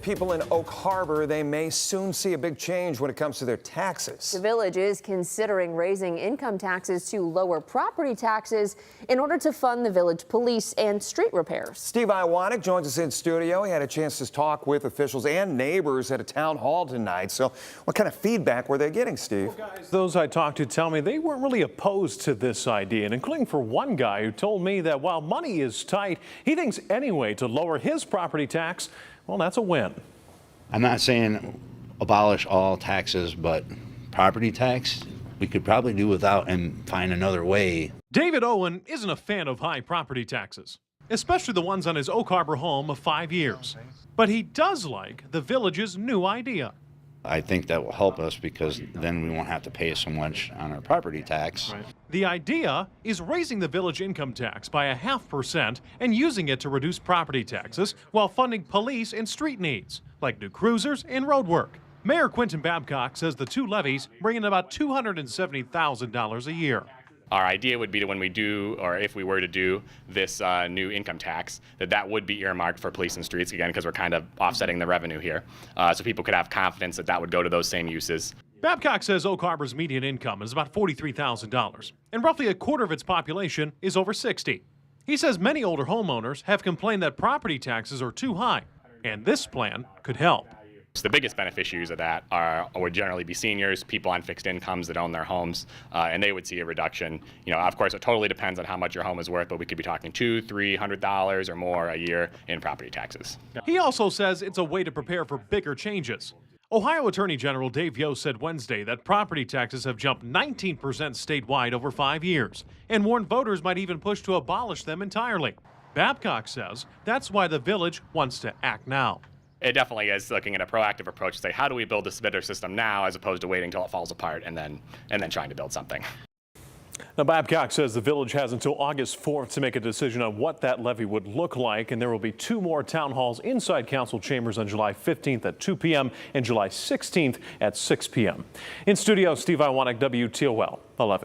People in Oak Harbor, they may soon see a big change when it comes to their taxes. The village is considering raising income taxes to lower property taxes in order to fund the village police and street repairs. Steve Iwanek joins us in studio. He had a chance to talk with officials and neighbors at a town hall tonight. So what kind of feedback were they getting, Steve? Well, guys, those I talked to tell me they weren't really opposed to this idea, and including for one guy who told me that while money is tight, he thinks any way to lower his property tax, well, that's a win. I'm not saying abolish all taxes, but property tax, we could probably do without and find another way. David Owen isn't a fan of high property taxes, especially the ones on his Oak Harbor home of 5 years. But he does like the village's new idea. I think that will help us because then we won't have to pay so much on our property tax. Right. The idea is raising the village income tax by 0.5% and using it to reduce property taxes while funding police and street needs, like new cruisers and road work. Mayor Quinton Babcock says the two levies bring in about $270,000 a year. Our idea would be that when we do, or if we were to do this new income tax, that would be earmarked for police and streets, again, because we're kind of offsetting the revenue here. So people could have confidence that that would go to those same uses. Babcock says Oak Harbor's median income is about $43,000, and roughly a quarter of its population is over 60. He says many older homeowners have complained that property taxes are too high, and this plan could help. So the biggest beneficiaries of that would generally be seniors, people on fixed incomes that own their homes, and they would see a reduction. You know, of course, it totally depends on how much your home is worth, but we could be talking $200-300 or more a year in property taxes. He also says it's a way to prepare for bigger changes. Ohio Attorney General Dave Yost said Wednesday that property taxes have jumped 19% statewide over 5 years, and warned voters might even push to abolish them entirely. Babcock says that's why the village wants to act now. It definitely is looking at a proactive approach to say, how do we build this better system now as opposed to waiting until it falls apart and then trying to build something. Now, Babcock says the village has until August 4th to make a decision on what that levy would look like, and there will be 2 more town halls inside council chambers on July 15th at 2 p.m. and July 16th at 6 p.m. In studio, Steve Iwanek, WTOL 11.